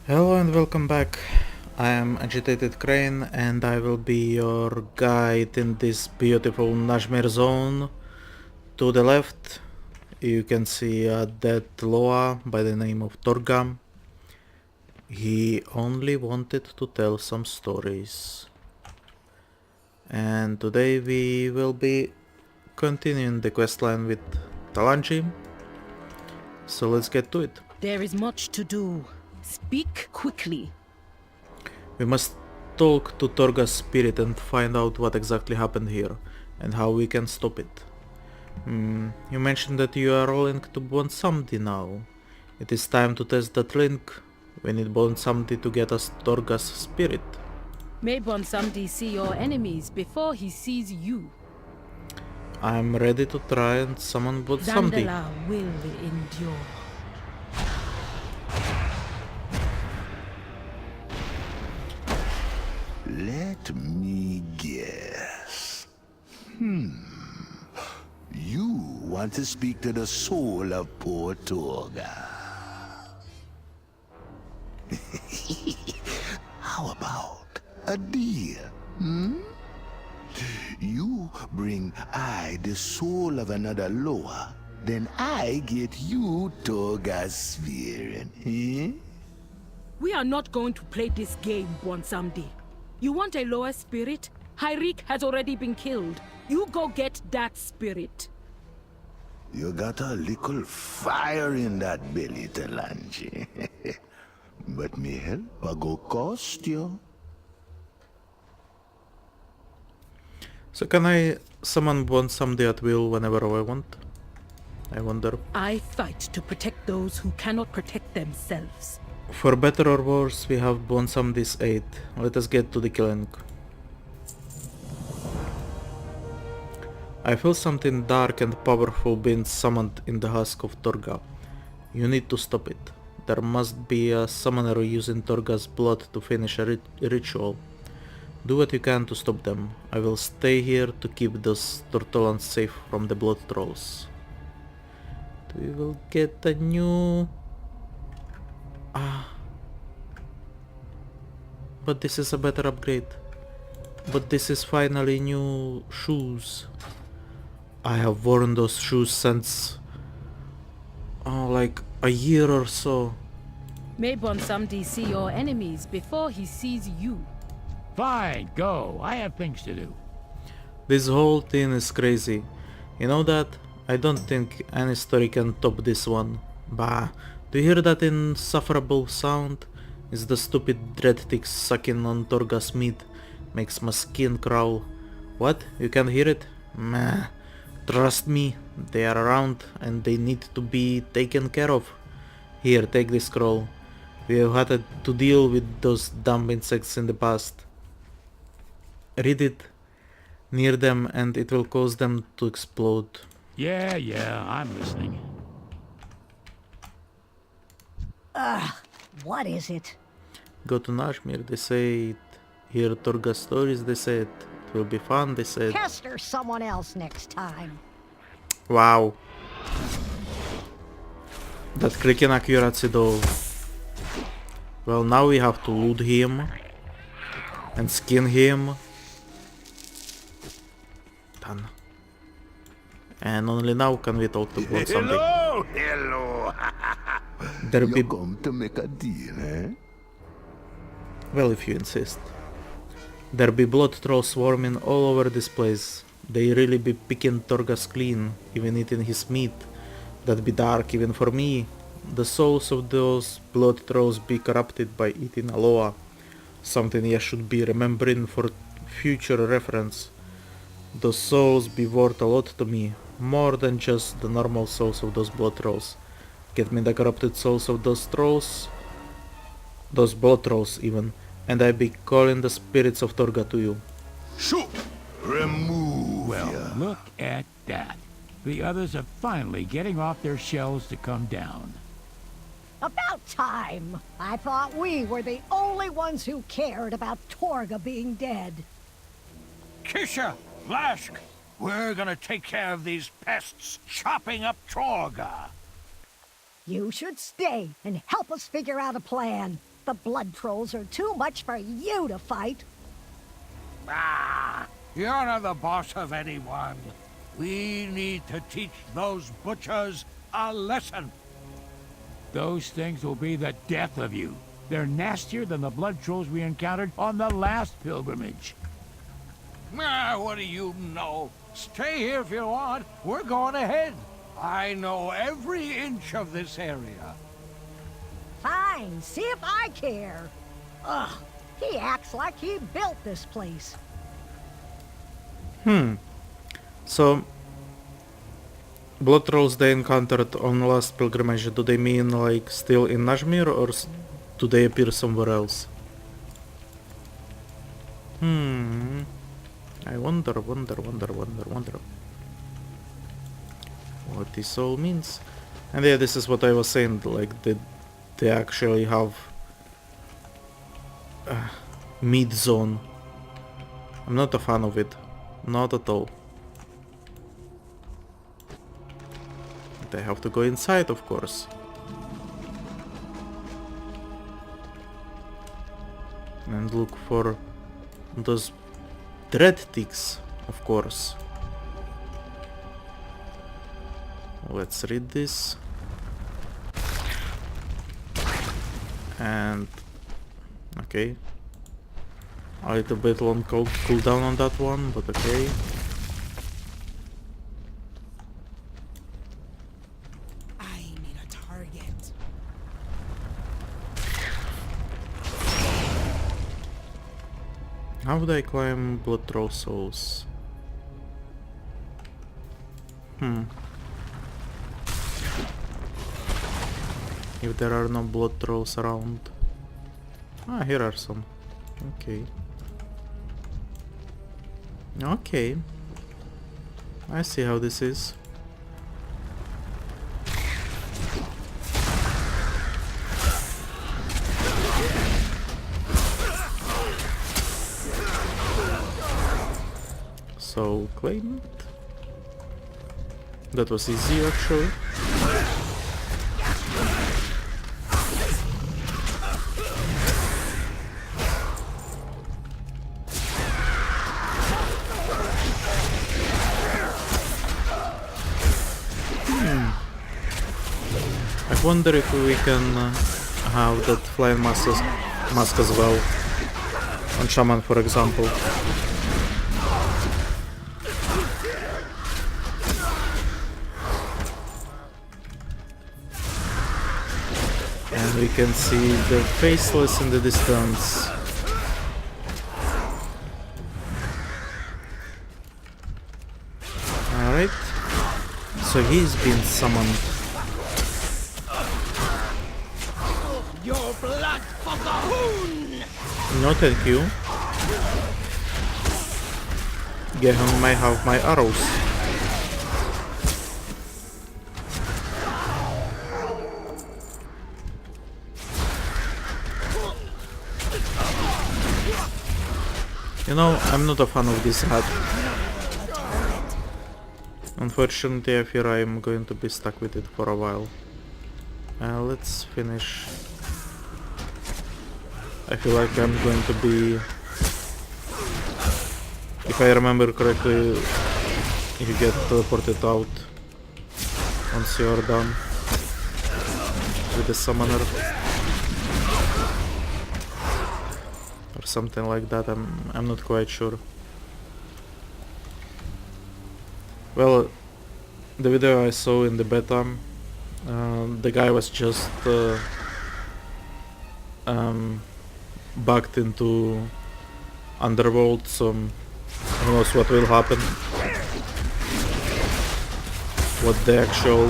Hello and welcome back. I am Agitated Crane and I will be your guide in this beautiful Nashmir zone. To the left you can see a dead Loa by the name of Torgam. He only wanted to tell some stories. And today we will be continuing the questline with Talanji. So let's get to it. There is much to do. Speak quickly. We must talk to Torga's spirit and find out what exactly happened here and how we can stop it. You mentioned that you are linked to Bonsamdi now. It is time to test that link. We need Bonsamdi to get us Torga's spirit. May Bonsamdi see your enemies before he sees you. I am ready to try and summon Bonsamdi. Zandala will endure. Let me guess. You want to speak to the soul of poor Torga. How about a deal? You bring I the soul of another Loa, then I get you Torga's spirit. We are not going to play this game, Bonsamdi. You want a lower spirit? Hyrik has already been killed. You go get that spirit. You got a little fire in that belly, Talanji. But me help a go cost you. So can I summon Bonsamdi at will whenever I want? I wonder. I fight to protect those who cannot protect themselves. For better or worse, we have Bonsamdi's aid. Let us get to the killing. I feel something dark and powerful being summoned in the husk of Torga. You need to stop it. There must be a summoner using Torga's blood to finish a ritual. Do what you can to stop them. I will stay here to keep those Tortolans safe from the blood trolls. We will get a new... But this is a better upgrade. But this is finally new shoes. I have worn those shoes since... like a year or so. May Bonsamdi see your enemies before he sees you. Fine, go. I have things to do. This whole thing is crazy. You know that? I don't think any story can top this one. Bah, do you hear that insufferable sound? It's the stupid dread ticks sucking on Torga's meat. Makes my skin crawl. What? You can't hear it? Meh. Trust me, they are around and they need to be taken care of. Here, take this scroll. We have had to deal with those dumb insects in the past. Read it near them and it will cause them to explode. Yeah, I'm listening. What is it? Go to Nashmir, they say it. Hear Torga stories, they said. It will be fun, they said. Pester someone else next time. Wow. That clicking accuracy though. Well, now we have to loot him. And skin him. Done. And only now can we talk about something. Hello. There be... You come to make a deal, eh? Well, if you insist. There be blood trolls swarming all over this place. They really be picking Torgas clean, even eating his meat. That be dark even for me. The souls of those blood trolls be corrupted by eating Aloha. Something I should be remembering for future reference. Those souls be worth a lot to me, more than just the normal souls of those blood trolls. Get me the corrupted souls of those trolls, those blood trolls even, and I be calling the spirits of Torga to you. Shoot! Remove Well, ya. look at that. The others are finally getting off their shells to come down. About time. I thought we were the only ones who cared about Torga being dead. Kisha, Lask, we're gonna take care of these pests chopping up Torga. You should stay and help us figure out a plan. the blood trolls are too much for you to fight. Ah, you're not the boss of anyone. We need to teach those butchers a lesson. Those things will be the death of you. They're nastier than the blood trolls we encountered on the last pilgrimage. Ah, what do you know? Stay here if you want. We're going ahead. I know every inch of this area. Fine, see if I care. Ugh, he acts like he built this place. So, blood trolls they encountered on last pilgrimage, do they mean like still in Najmir or do they appear somewhere else? I wonder what this all means. And yeah, this is what I was saying, like they actually have mid zone. I'm not a fan of it, not at all. They have to go inside, of course. And look for those dread ticks, of course. Let's read this. And okay. A little bit long cooldown on that one, but okay. I need a target. How would I climb blood troll souls? If there are no blood trolls around. Ah, here are some. Okay. Okay. I see how this is. So, claim it. That was easy actually. I wonder if we can have that flying mask as well on Shaman, for example. And we can see the faceless in the distance. Alright. So he's been summoned. Your blood for the hoon! No thank you. Gehan may have my arrows. You know, I'm not a fan of this hat. Unfortunately, I fear I'm going to be stuck with it for a while. Let's finish. I feel like I'm going to be... If I remember correctly, you get teleported out once you're done with the summoner. Or something like that, I'm not quite sure. Well, the video I saw in the beta, the guy was just backed into Underworld, so who knows what will happen. What the actual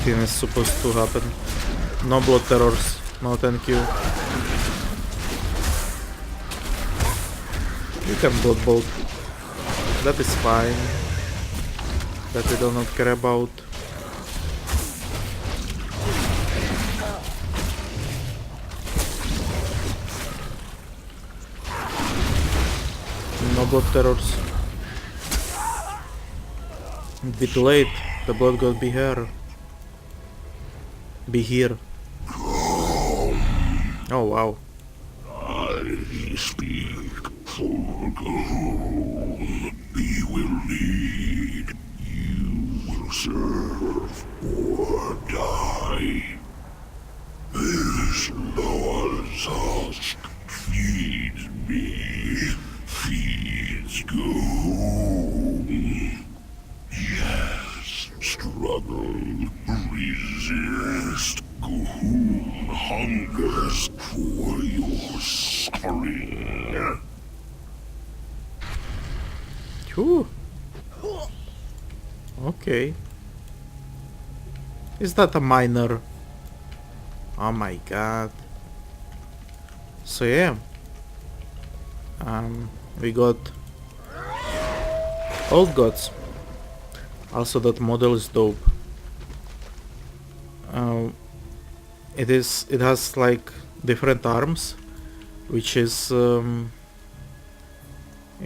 thing is supposed to happen. No blood terrors, no thank you. You can blood bolt. That is fine. That we do not care about. No blood terrors. It'd be too late. The blood god be here. Be here. Oh wow. I speak for whom he will lead. You will serve or die. This Lord's husk feeds me, feeds Goom. Yes, struggle, resist. Goom hungers for your suffering. Phew. Okay. Is that a minor? Oh my god. So yeah. We got Old Gods. Also that model is dope. It has like different arms, which is you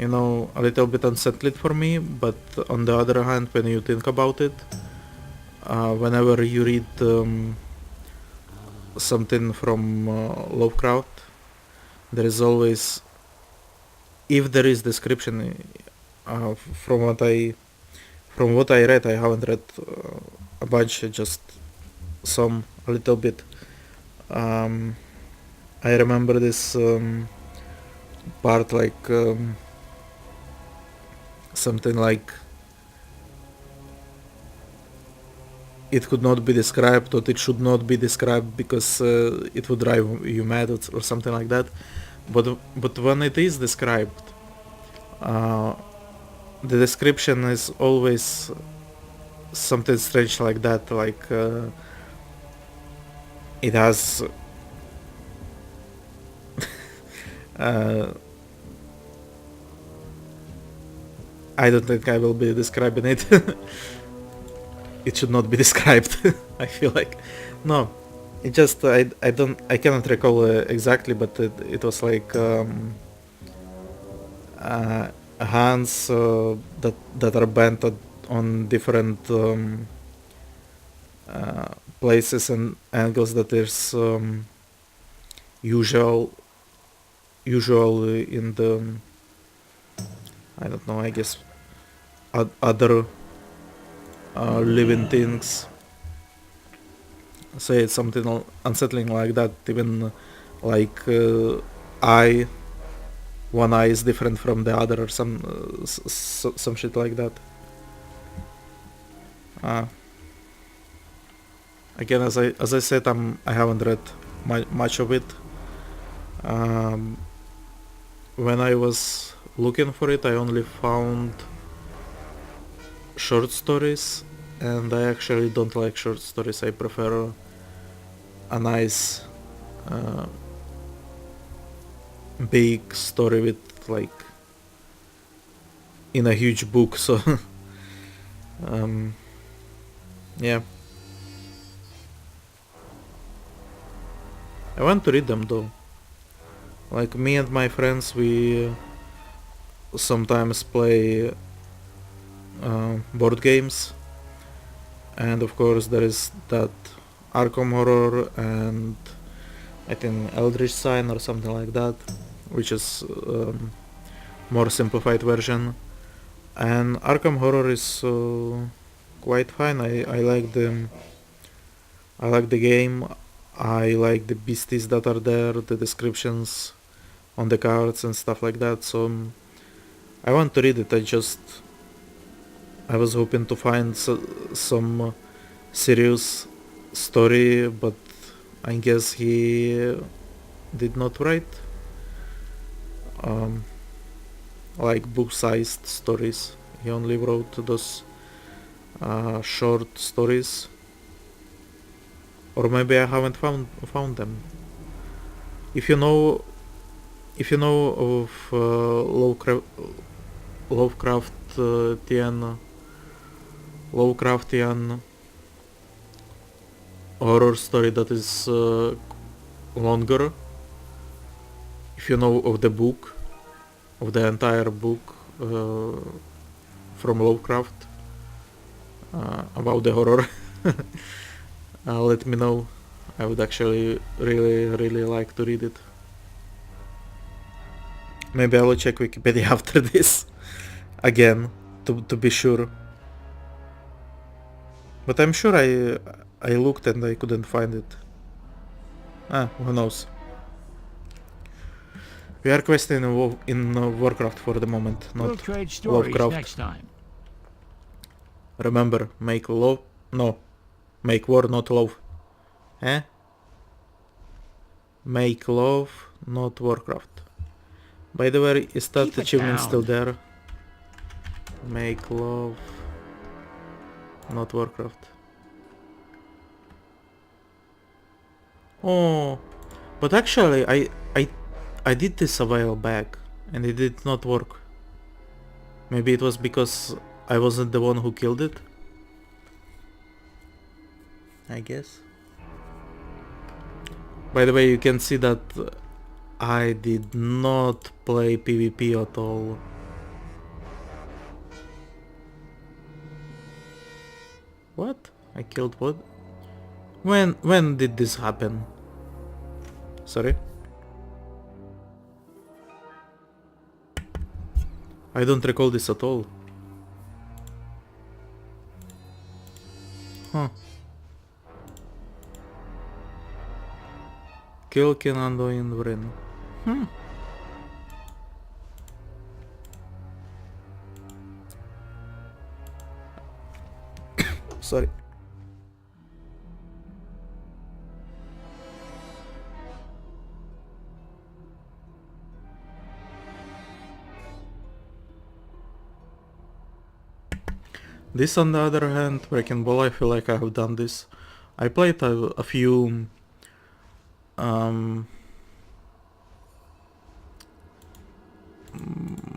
know, a little bit unsettling for me, but on the other hand, when you think about it, whenever you read something from Lovecraft, there is always, if there is description, from what I read, I haven't read a bunch, just some, a little bit. I remember this part, like something like it could not be described, or it should not be described because it would drive you mad, or something like that. But when it is described, the description is always something strange like that, like it has I don't think I will be describing it. It should not be described. I feel like no. It just I cannot recall exactly, but it was like hands that are bent on different places and angles that there's usually in the, I don't know, I guess other living things. Say it's something unsettling like that. Even like one eye is different from the other, or some shit like that. Again, as I said, I haven't read much of it. When I was looking for it, I only found short stories, and I actually don't like short stories. I prefer a nice big story with, like, in a huge book. So yeah, I want to read them though. Like, me and my friends, we sometimes play board games, and of course there is that Arkham Horror and I think Eldritch Sign or something like that, which is more simplified version. And Arkham Horror is quite fine. I like the game. I like the beasties that are there, the descriptions on the cards and stuff like that. So I want to read it. I was hoping to find some serious story, but I guess he did not write like book-sized stories. He only wrote those short stories, or maybe I haven't found them. If you know of Lovecraftian horror story that is longer, if you know of the book, of the entire book from Lovecraft about the horror, let me know. I would actually really like to read it. Maybe I will check Wikipedia after this again to be sure. But I'm sure I looked and I couldn't find it. Who knows? We are questing in Warcraft for the moment, not We'll trade stories Lovecraft. next time. Remember, make war, not love. Eh? Make love, not Warcraft. By the way, is that Keep it achievement down. still there? Make love, not Warcraft. Oh, but actually, I did this a while back, and it did not work. Maybe it was because I wasn't the one who killed it? I guess. By the way, you can see that I did not play PvP at all. What? I killed what? When did this happen? Sorry? I don't recall this at all. Huh. Kill Kinando in Vrin. Sorry. This, on the other hand, Breaking Ball, I feel like I have done this. I played a few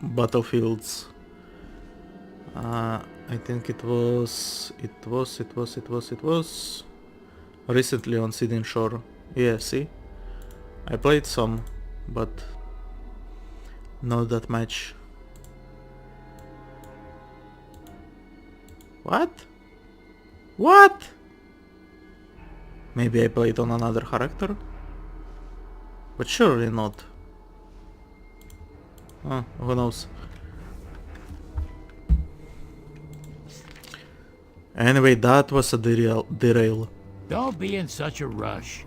battlefields. I think it was recently on Sidin Shore. Yeah, see? I played some, but not that much. What? What? Maybe I played on another character? But surely not. Who knows? Anyway, that was a derail. Don't be in such a rush.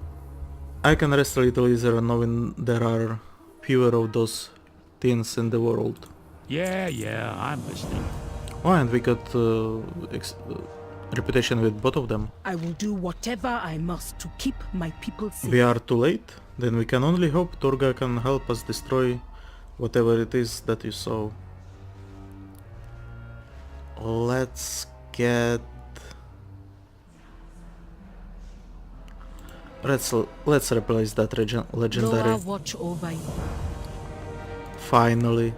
I can rest a little easier knowing there are fewer of those things in the world. Yeah, I'm listening. Oh, and we got reputation with both of them. I will do whatever I must to keep my people safe. We are too late? Then we can only hope Torga can help us destroy whatever it is that you saw. Let's get... Let's replace that legendary. Loa, watch over you. Finally.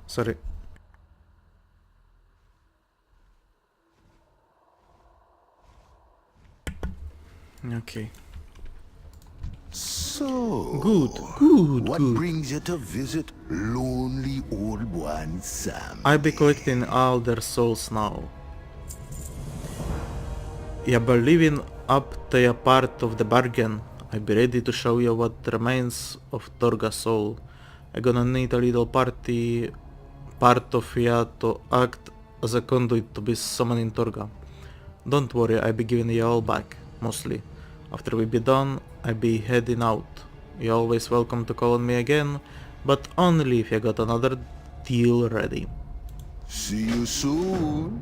Sorry. Okay. So, Good. what brings you to visit lonely old one Sam? I'll be collecting all their souls now. Yeah, but living up to a part of the bargain, I'll be ready to show you what remains of Torga's soul. I'm gonna need a little part of ya to act as a conduit to be summoning Torga. Don't worry, I'll be giving you all back, mostly. After we be done, I'll be heading out. You're always welcome to call on me again, but only if you got another deal ready. See you soon.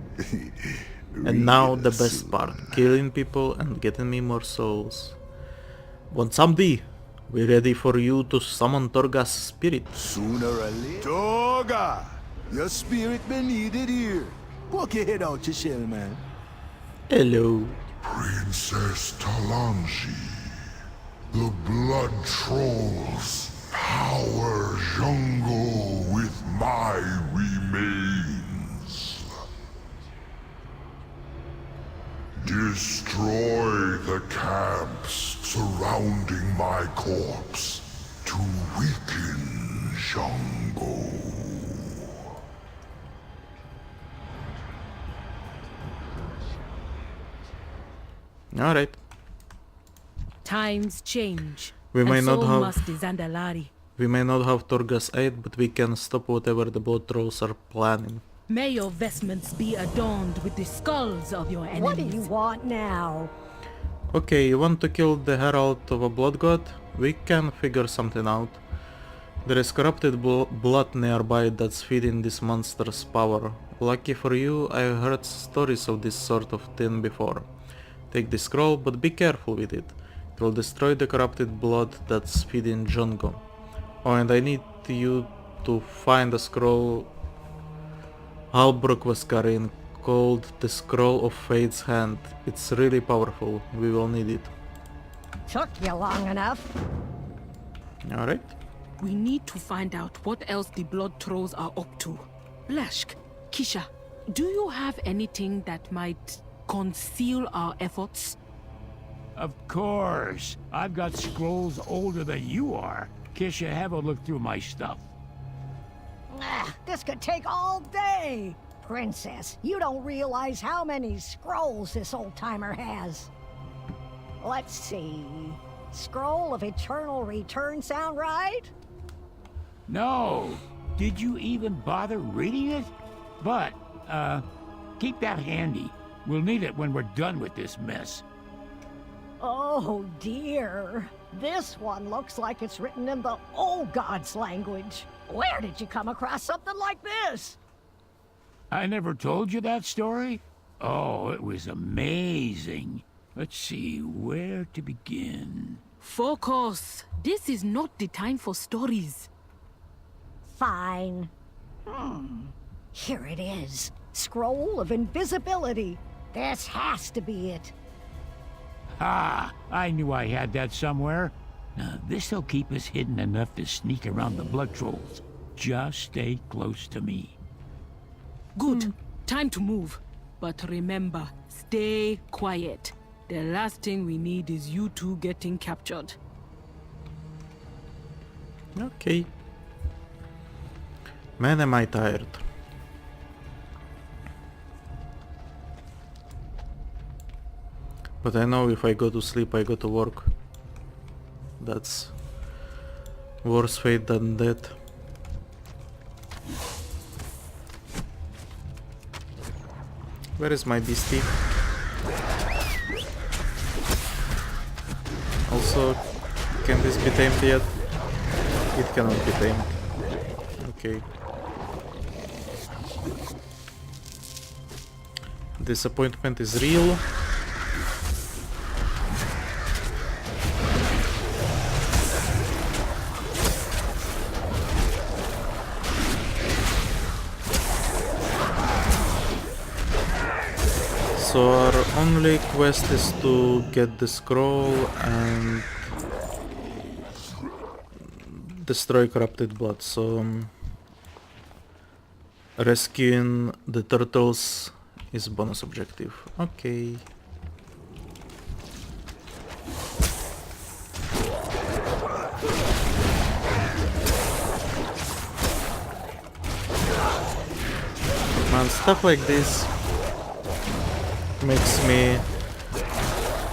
And now the best part, killing people and getting me more souls. Want somebody? We ready for you to summon Torga's spirit. Sooner or later. Toga! Your spirit be needed here. Poke your head out your shell, man. Hello. Princess Talanji, the blood trolls power jungle with my remains. Destroy the camps surrounding my corpse to weaken Jungle. Alright. Times change. We and may not so have- must the Zandalari. We may not have Torga's aid, but we can stop whatever the blood trolls are planning. May your vestments be adorned with the skulls of your enemies. What do you want now? Okay, you want to kill the herald of a blood god? We can figure something out. There is corrupted blood nearby that's feeding this monster's power. Lucky for you, I have heard stories of this sort of thing before. Take the scroll, but be careful with it. It will destroy the corrupted blood that's feeding Jongo. Oh, and I need you to find a scroll Halbrook was carrying, called the Scroll of Fate's Hand. It's really powerful. We will need it. Took you long enough. Alright. We need to find out what else the blood trolls are up to. Lashk, Kisha, do you have anything that might conceal our efforts? Of course. I've got scrolls older than you are. Kisha, have a look through my stuff. This could take all day. Princess, you don't realize how many scrolls this old-timer has. Let's see. Scroll of Eternal Return sound right? No. Did you even bother reading it? But, keep that handy. We'll need it when we're done with this mess. Oh dear. This one looks like it's written in the old god's language. Where did you come across something like this? I never told you that story? Oh, it was amazing. Let's see, where to begin? Focus! This is not the time for stories. Fine. Here it is. Scroll of Invisibility. This has to be it. Ah, I knew I had that somewhere. Now, this'll keep us hidden enough to sneak around the blood trolls. Just stay close to me. Good. Time to move. But remember, stay quiet. The last thing we need is you two getting captured. Okay. Man, am I tired. But I know if I go to sleep, I go to work. That's worse fate than death. Where is my beastie? Also, can this be tamed yet? It cannot be tamed. Okay. Disappointment is real. So our only quest is to get the scroll and destroy corrupted blood. So rescuing the turtles is bonus objective. Okay. Man, stuff like this makes me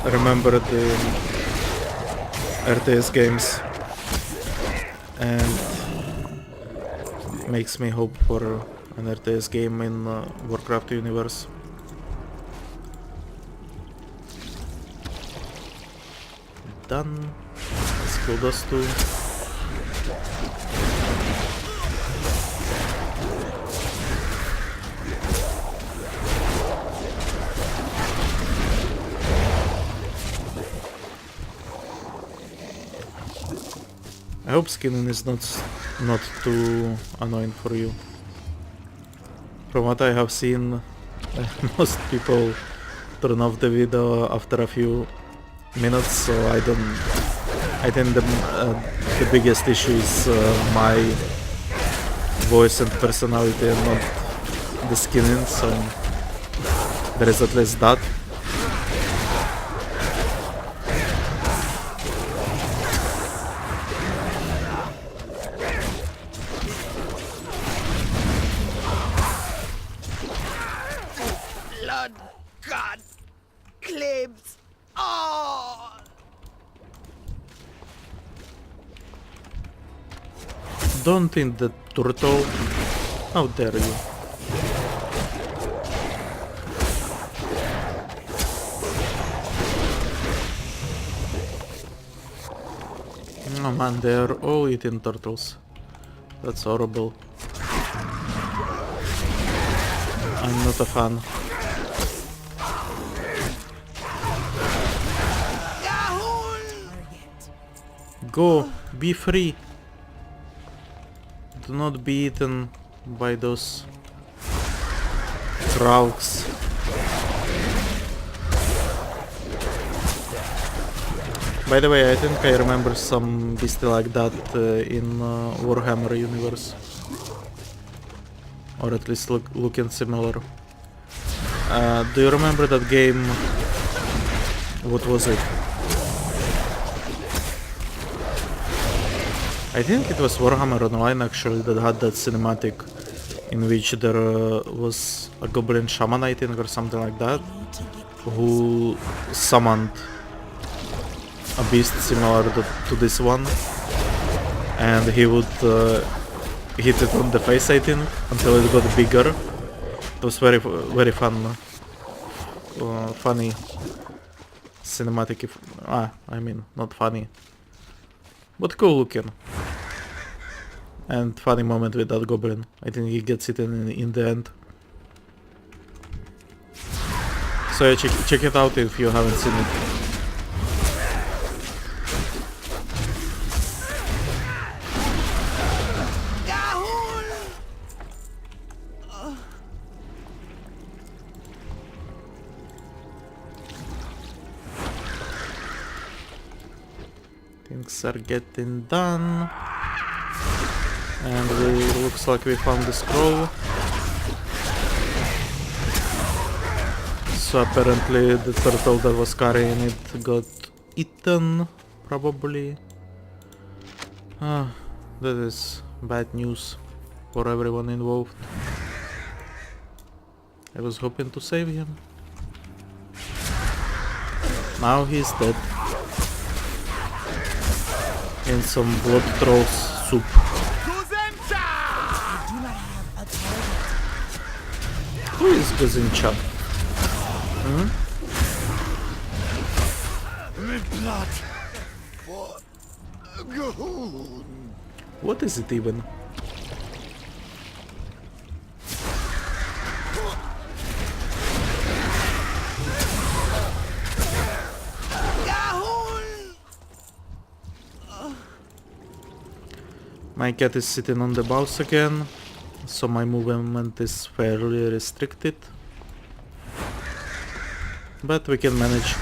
remember the RTS games and makes me hope for an RTS game in Warcraft universe. Done. Let's kill those two. I hope skinning is not too annoying for you. From what I have seen, most people turn off the video after a few minutes, so I think the biggest issue is my voice and personality and not the skinning, so there is at least that. Blood God claims Don't eat the turtle. How dare you? Oh man, they are all eating turtles. That's horrible. I'm not a fan. Go, be free. Do not be eaten by those krauks. By the way, I think I remember some beastie like that in Warhammer universe. Or at least looking similar. Do you remember that game? What was it? I think it was Warhammer Online actually that had that cinematic in which there was a goblin shaman, I think, or something like that, who summoned a beast similar to this one, and he would hit it on the face, I think, until it got bigger. It was very fun, funny cinematic. I mean, not funny, but cool looking. And funny moment with that goblin. I think he gets it in the end. So yeah, check it out if you haven't seen it. Things are getting done. And it looks like we found the scroll. So apparently the turtle that was carrying it got eaten, probably. That is bad news for everyone involved. I was hoping to save him. Now he's dead. In some blood troll's soup. Who is Gazincha? What is it even? My cat is sitting on the mouse again, so my movement is fairly restricted. But we can manage.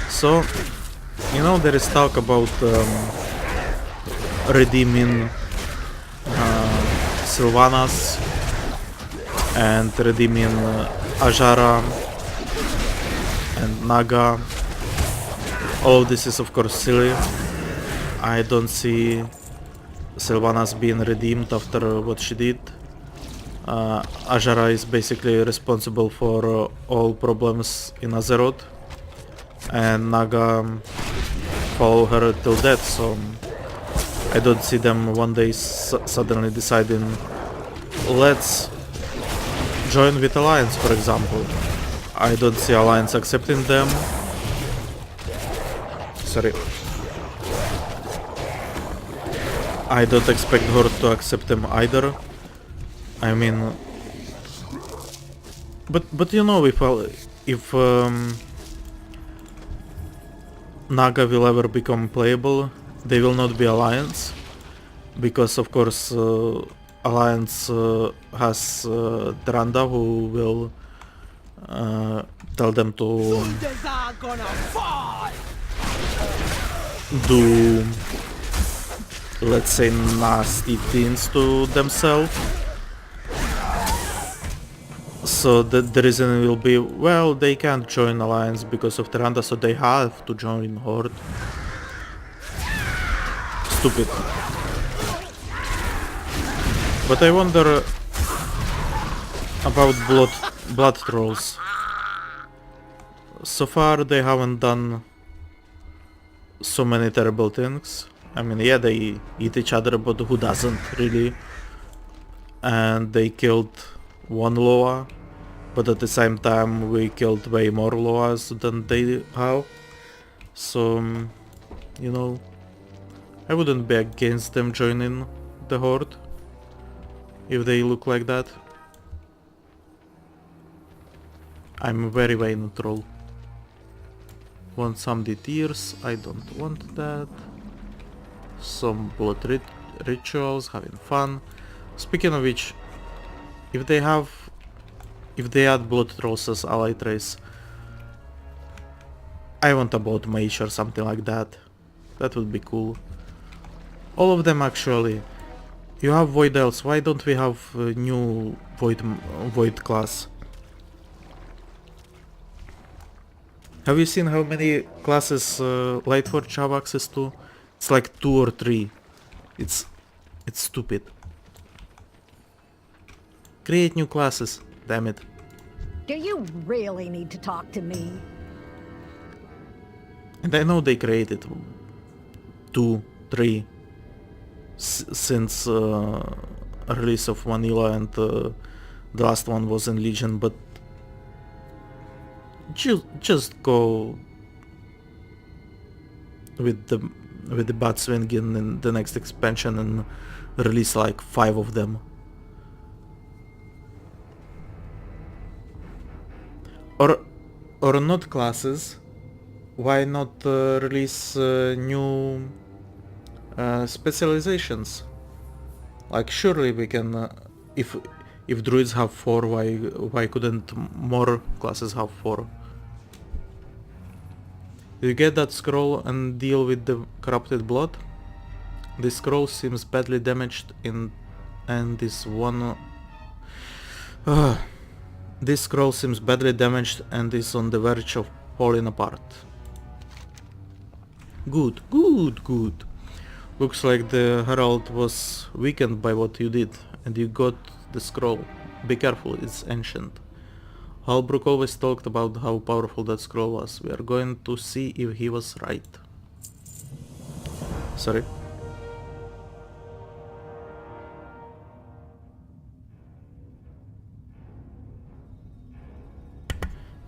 So, you know, there is talk about redeeming Sylvanas and redeeming Ajara and Naga. All of this is of course silly. I don't see Sylvanas being redeemed after what she did. Ajara is basically responsible for all problems in Azeroth, and Naga follow her till death, so I don't see them one day suddenly deciding, let's join with Alliance, for example. I don't see Alliance accepting them. Sorry. I don't expect Horde to accept them either. I mean, but you know, if Naga will ever become playable, they will not be Alliance, because of course Alliance has Tranda, who will tell them to do, let's say, nasty things to themselves. So the reason will be, well, they can't join Alliance because of Tranda, so they have to join Horde. Stupid. But I wonder about blood trolls. So far they haven't done so many terrible things. I mean, yeah, they eat each other, but who doesn't really? And they killed one Loa, but at the same time we killed way more Loas than they have. So, you know, I wouldn't be against them joining the Horde if they look like that. I'm very neutral. Want some tears? I don't want that. Some blood rituals, having fun. Speaking of which, if they add blood trolls as allied race, I want a blood mage or something like that. That would be cool. All of them actually. You have void elves. Why don't we have a new void class? Have you seen how many classes Lightforge have access to? It's like 2 or 3. It's stupid. Create new classes, damn it. Do you really need to talk to me? And I know they created 2, 3 since release of Vanilla, and the last one was in Legion, but just go with the bat swinging in the next expansion and release like 5 of them. Or not classes. Why not release new specializations? Like surely we can. If druids have 4, why couldn't more classes have 4? You get that scroll and deal with the corrupted blood? This scroll seems badly damaged and this one... this scroll seems badly damaged and is on the verge of falling apart. Good. Looks like the Herald was weakened by what you did, and you got the scroll. Be careful, it's ancient. Halbrook always talked about how powerful that scroll was. We are going to see if he was right. Sorry.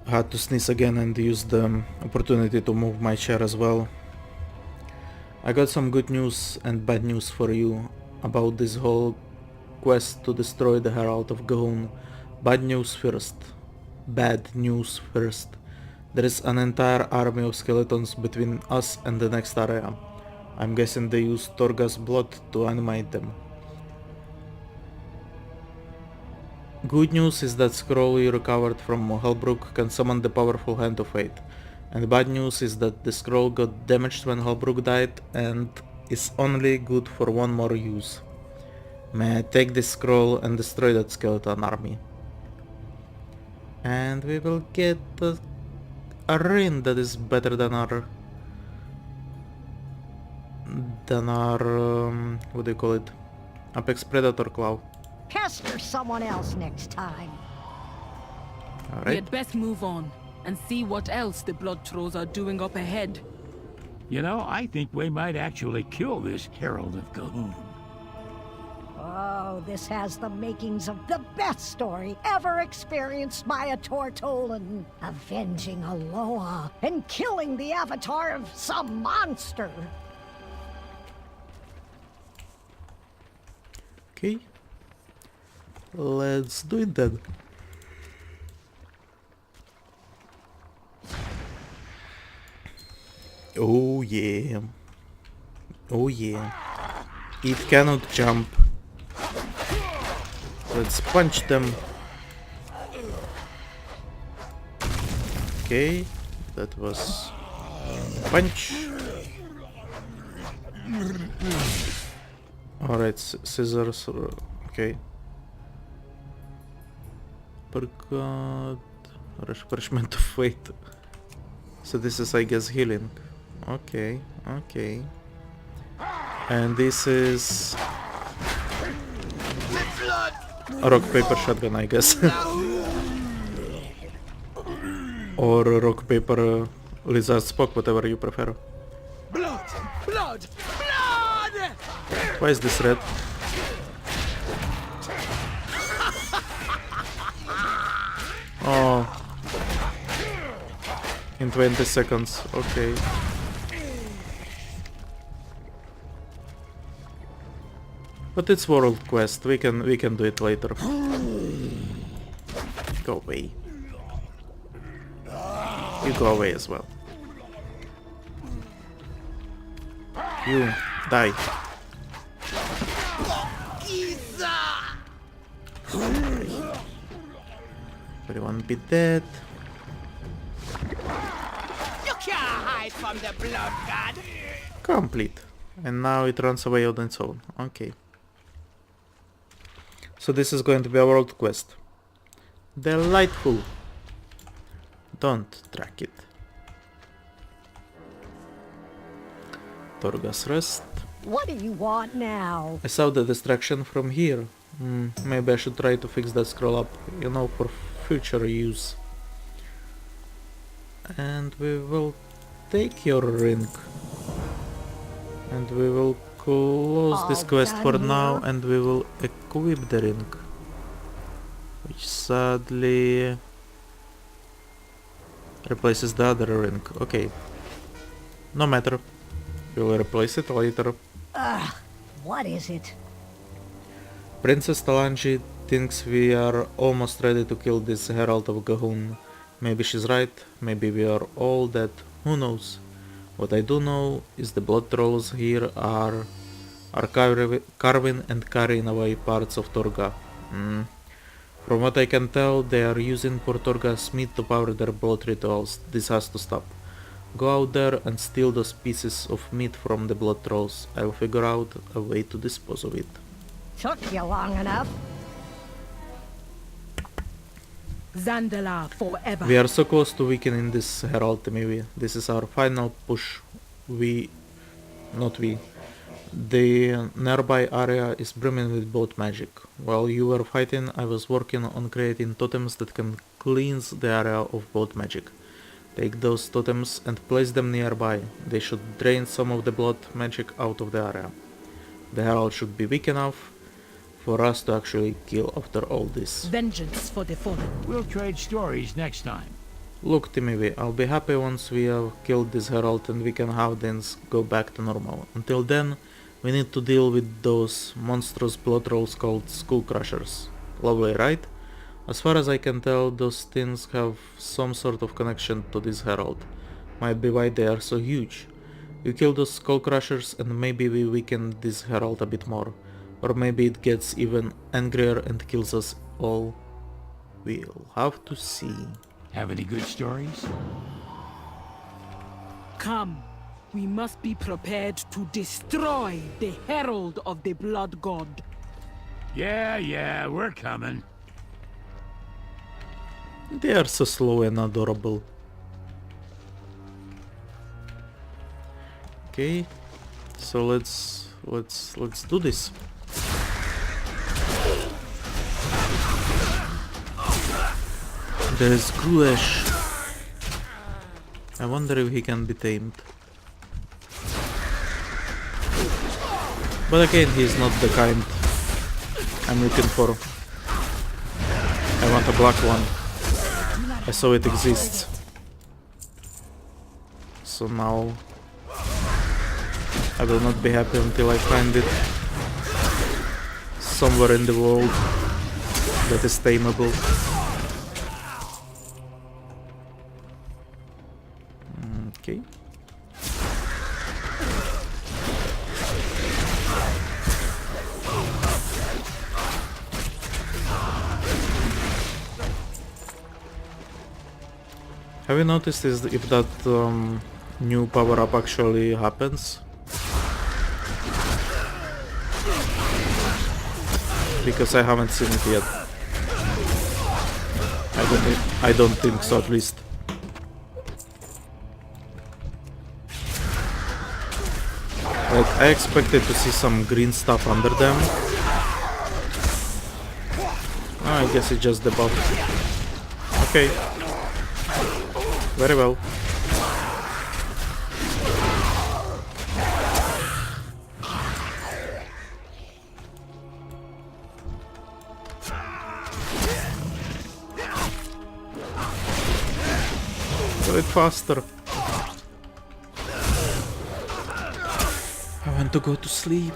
I had to sneeze again and use the opportunity to move my chair as well. I got some good news and bad news for you about this whole quest to destroy the Herald of Gahun. Bad news first. There is an entire army of skeletons between us and the next area. I'm guessing they used Torga's blood to animate them. Good news is that scroll you recovered from Halbrook can summon the powerful Hand of Fate. And bad news is that the scroll got damaged when Halbrook died and is only good for one more use. May I take this scroll and destroy that skeleton army? And we will get a ring that is better than our what do you call it? Apex Predator Claw. Pester someone else next time. We Alright. had best move on and see what else the blood trolls are doing up ahead. You know, I think we might actually kill this Herald of Gahun. Oh, this has the makings of the best story ever experienced by a Tortolan. Avenging a Loa and killing the avatar of some monster. Okay. Let's do it then. Oh yeah. Oh yeah. It cannot jump. Let's punch them. Okay. That was punch. Alright, scissors. Okay. Forgot refreshment of fate. So this is, I guess, healing. Okay, okay. And this is rock, paper, shotgun, I guess. Or rock, paper, lizard, spock, whatever you prefer. Blood! Blood! Blood! Why is this red? Oh. In 20 seconds, okay. But it's world quest, we can do it later. Go away. You go away as well. You die. Everyone be dead. You can't hide from the blood god! Complete. And now it runs away on its own. Okay. So this is going to be a world quest. Delightful. Don't track it. Torga's Rest. What do you want now? I saw the distraction from here. Maybe I should try to fix that scroll up, you know, for future use. And we will take your ring. And we will close this All quest for done now, here? and we will equip the ring. Which sadly replaces the other ring. Okay. No matter. We'll replace it later. Ugh, what is it? Princess Talanji thinks we are almost ready to kill this Herald of Gahun. Maybe she's right, maybe we are all dead, who knows. What I do know is the blood trolls here are carving and carrying away parts of Torga. From what I can tell, they are using poor Torga's meat to power their blood rituals. This has to stop. Go out there and steal those pieces of meat from the blood trolls. I'll figure out a way to dispose of it. Took you long enough. Zandala forever. We are so close to weakening this Herald maybe. This is our final push. The nearby area is brimming with boat magic. While you were fighting, I was working on creating totems that can cleanse the area of boat magic. Take those totems and place them nearby. They should drain some of the blood magic out of the area. The Herald should be weak enough for us to actually kill after all this. Vengeance for the fallen. We'll trade stories next time. Look, Timmy, I'll be happy once we have killed this Herald and we can have things go back to normal. Until then, we need to deal with those monstrous blood trolls called Skull Crushers. Lovely, right? As far as I can tell, those things have some sort of connection to this Herald. Might be why they are so huge. You kill those Skull Crushers and maybe we weaken this Herald a bit more. Or maybe it gets even angrier and kills us all. We'll have to see. Have any good stories? Come. We must be prepared to destroy the Herald of the Blood God. Yeah, we're coming. They are so slow and adorable. Okay, so let's do this. There is Gruesh. I wonder if he can be tamed. But again, he is not the kind I'm looking for. I want a black one. I saw it exists. So now I will not be happy until I find it somewhere in the world that is tameable. Okay. Have you noticed if that new power-up actually happens? Because I haven't seen it yet. I don't think so, at least. Like, I expected to see some green stuff under them. I guess it's just the buff. Okay. Very well. Do it faster. I want to go to sleep.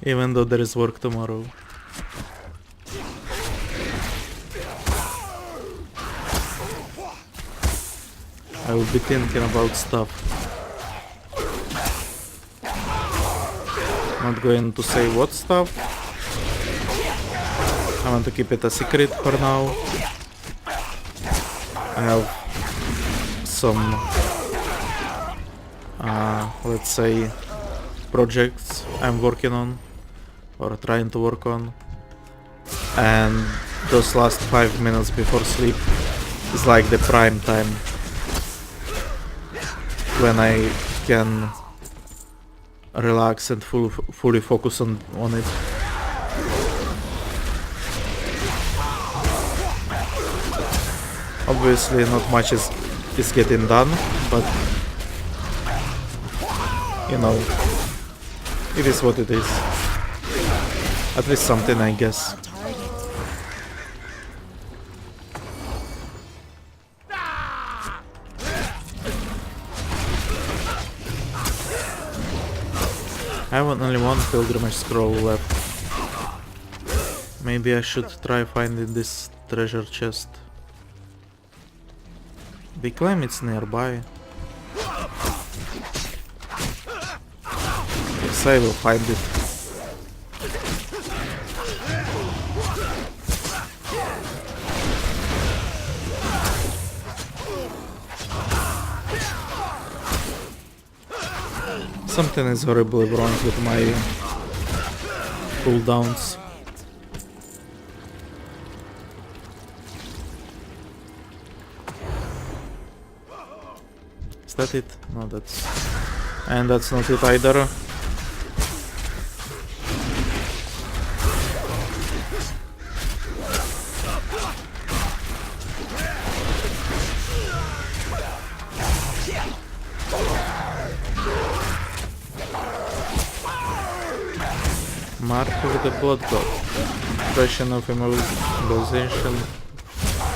Even though there is work tomorrow. I will be thinking about stuff. Not going to say what stuff. I want to keep it a secret for now. I have some, let's say, projects I'm working on or trying to work on, and those last 5 minutes before sleep is like the prime time when I can relax and fully focus on it. Obviously not much is getting done, but you know, it is what it is. At least something, I guess. I have only one pilgrimage scroll left. Maybe I should try finding this treasure chest. They claim it's nearby. Yes, I will find it. Something is horribly wrong with my cooldowns. Is that it? No, that's... And that's not it either. Mark of the Blood God. Impression of immobilization.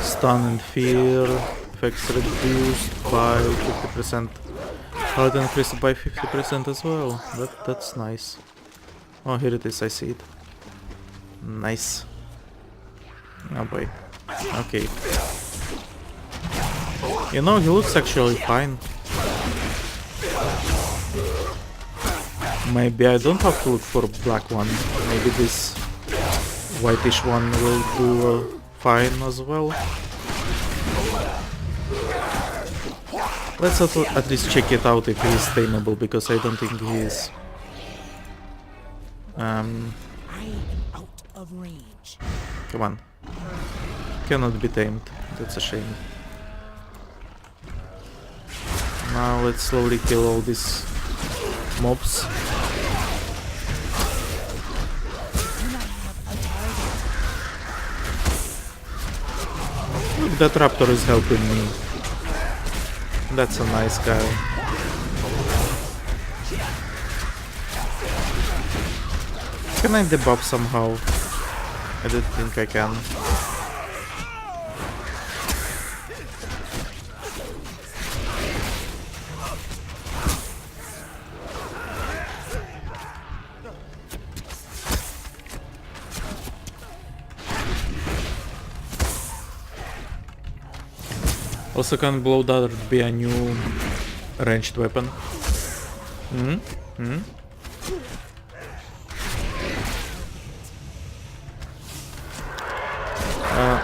Stun and fear. Effects reduced by 50%. Health increased by 50% as well. That's nice. Oh, here it is, I see it. Nice. Oh boy. Okay. You know, he looks actually fine. Maybe I don't have to look for a black one. Maybe this whitish one will do fine as well. Let's at least check it out if he is tameable, because I don't think he is. I am out of range. Come on. Cannot be tamed. That's a shame. Now let's slowly kill all these mobs. Look, that raptor is helping me. That's a nice guy. Can I debuff somehow? I don't think I can. Also, can blow dart be a new ranged weapon?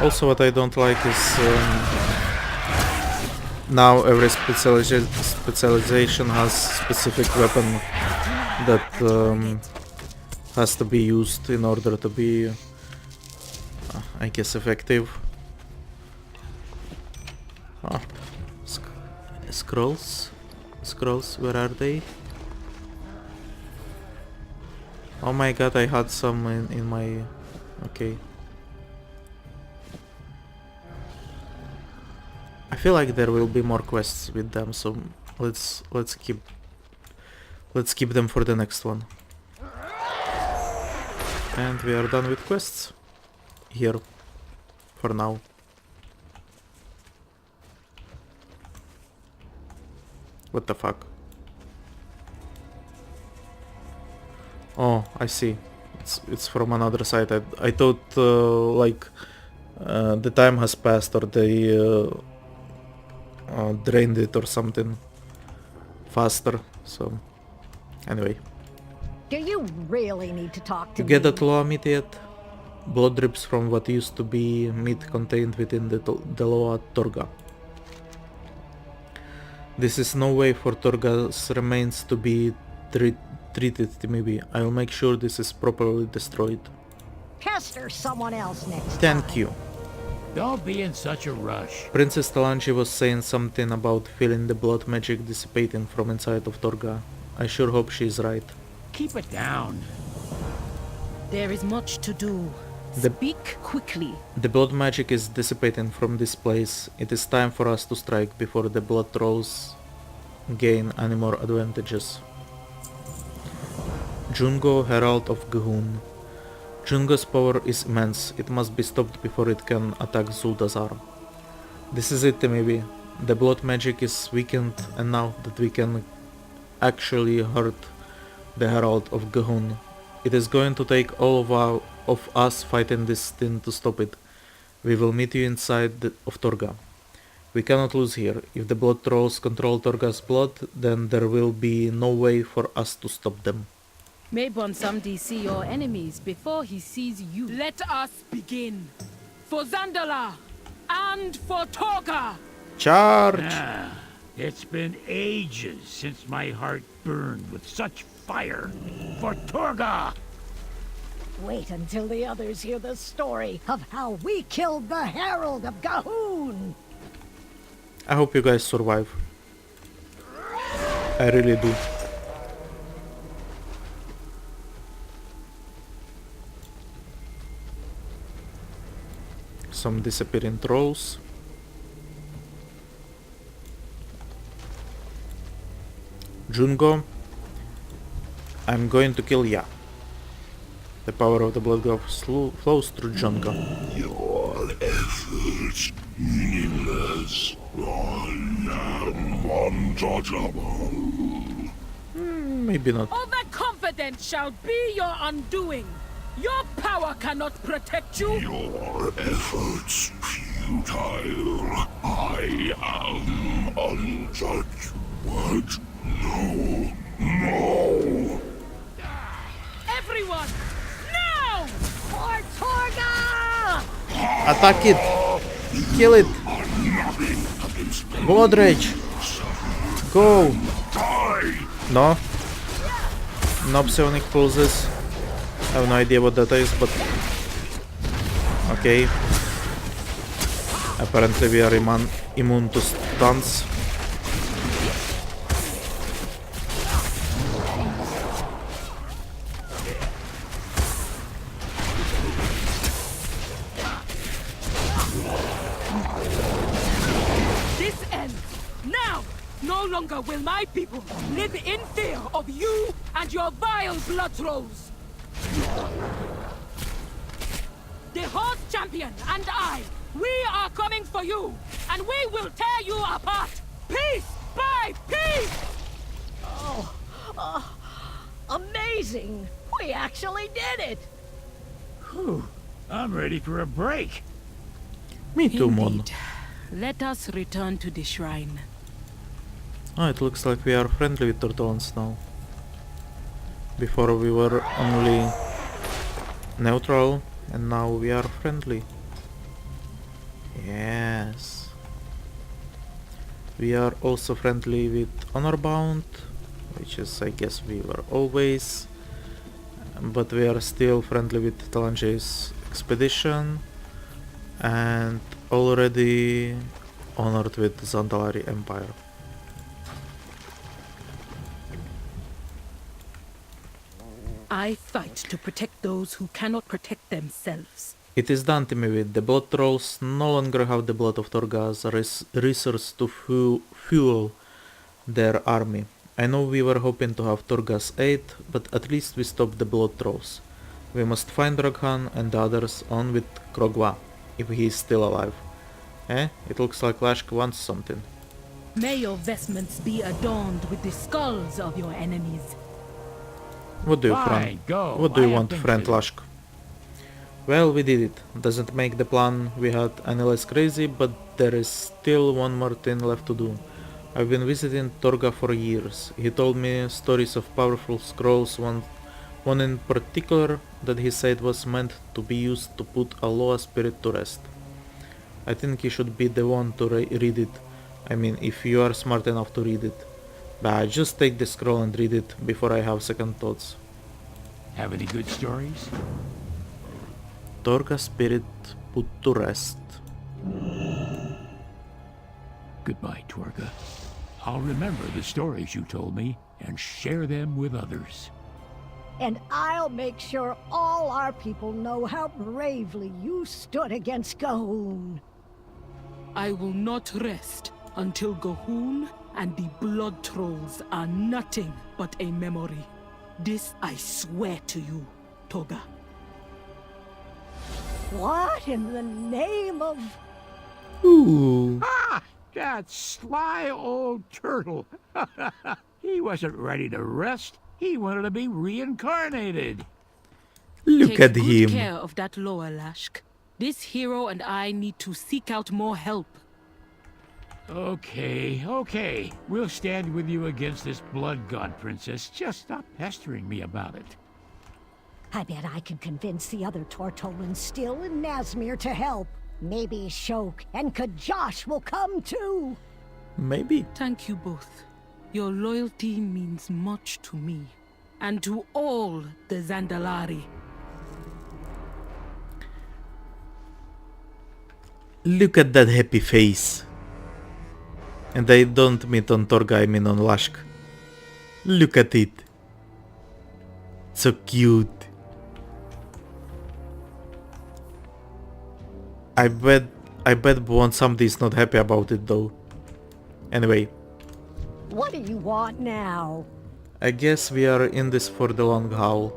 Also, what I don't like is now every specialization has specific weapon that has to be used in order to be, I guess, effective. Oh, scrolls? Scrolls, where are they? Oh my god, I had some in my Okay. I feel like there will be more quests with them, so let's keep them for the next one. And we are done with quests here for now. What the fuck? Oh, I see. It's from another side. I thought like the time has passed, or they drained it or something faster. So anyway, Do you really need to talk to you get me? that Loa meat yet? Blood drips from what used to be meat contained within the Loa Torga. This is no way for Torga's remains to be treated, maybe. I'll make sure this is properly destroyed. Pester someone else next Thank time. you. Don't be in such a rush. Princess Talanji was saying something about feeling the blood magic dissipating from inside of Torga. I sure hope she's right. Keep it down. There is much to do. The- Speak quickly. The blood magic is dissipating from this place. It is time for us to strike before the blood trolls gain any more advantages. Jungo, Herald of Gahun. Jungo's power is immense. It must be stopped before it can attack Zuldazar. This is it, maybe. The blood magic is weakened, and now that we can actually hurt the Herald of Gahun. It is going to take all of us fighting this thing to stop it. We will meet you inside of Torga. We cannot lose here. If the blood trolls control Torga's blood, then there will be no way for us to stop them. May Bonsamdi see your enemies before he sees you. Let us begin. For Zandala and for Torga. Charge! Ah, it's been ages since my heart burned with such fire for Torga. Wait until the others hear the story of how we killed the Herald of Gahun. I hope you guys survive. I really do. Some disappearing trolls. Jungo, I'm going to kill ya. The power of the blood god flows through Jungo. Your efforts meaningless. I am untouchable. Maybe not. Overconfidence shall be your undoing. Your power cannot protect you. Your efforts futile. I am untouched. What? No. No. Everyone, now! For Torga! Attack it! Kill it! Blood Rage! Go! Die! No? No psionic pulses. I have no idea what that is, but... Okay. Apparently we are immune to stuns. This ends. Now! No longer will my people live in fear of you and your vile blood trolls. The Horde Champion and I, we are coming for you, and we will tear you apart, piece by piece! Amazing! We actually did it! Whew, I'm ready for a break. Me too, Mon. Let us return to the shrine. Oh, it looks like we are friendly with Tortolans now. Before we were only neutral, and now we are friendly. Yes. We are also friendly with Honorbound, which is, I guess, we were always. But we are still friendly with Talanji's expedition, and already honored with the Zandalari Empire. I fight to protect those who cannot protect themselves. It is done, Timmy. The blood trolls no longer have the blood of Torghas resource to fuel their army. I know we were hoping to have Torghas aid, but at least we stopped the blood trolls. We must find Roghan and the others on with Krogwa, if he is still alive. It looks like Lashk wants something. May your vestments be adorned with the skulls of your enemies. What do you, Fine, go. What do I you have want, things friend to do. Lashk? Well, we did it. Doesn't make the plan we had any less crazy, but there is still one more thing left to do. I've been visiting Torga for years. He told me stories of powerful scrolls, one in particular that he said was meant to be used to put a Loa spirit to rest. I think you should be the one to read it. I mean, if you are smart enough to read it. But just take the scroll and read it before I have second thoughts. Have any good stories? Torga spirit put to rest. Goodbye, Torga. I'll remember the stories you told me and share them with others. And I'll make sure all our people know how bravely you stood against Gahoon. I will not rest until Gahoon and the blood trolls are nothing but a memory. This I swear to you, Toga. What in the name of... Ooh. Ah! That sly old turtle! He wasn't ready to rest. He wanted to be reincarnated. Look Take at good him. care of that Loa, Lashk. This hero and I need to seek out more help. Okay. We'll stand with you against this blood god, Princess. Just stop pestering me about it. I bet I can convince the other Tortolans still in Nazmir to help. Maybe Shok and Kajosh will come too. Maybe. Thank you both. Your loyalty means much to me, and to all the Zandalari. Look at that happy face. And I don't mean on Torga, I mean on Lashk. Look at it. So cute. I bet Bwonsamdi is not happy about it though. Anyway, What do you want now? I guess we are in this for the long haul.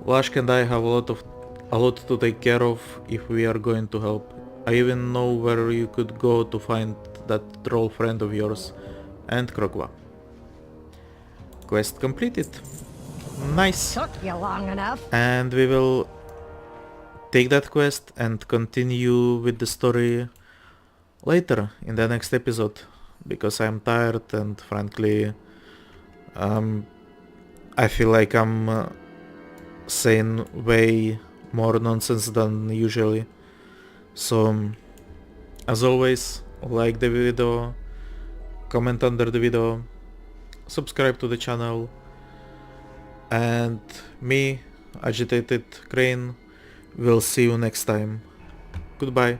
Lashk and I have a lot to take care of if we are going to help. I even know where you could go to find that troll friend of yours and Krogwa. Quest completed. Nice. Took you long enough. And we will take that quest and continue with the story later in the next episode, because I'm tired and frankly I feel like I'm saying way more nonsense than usually. So as always, like the video, comment under the video, subscribe to the channel, and me, Agitated Crane, will see you next time. Goodbye.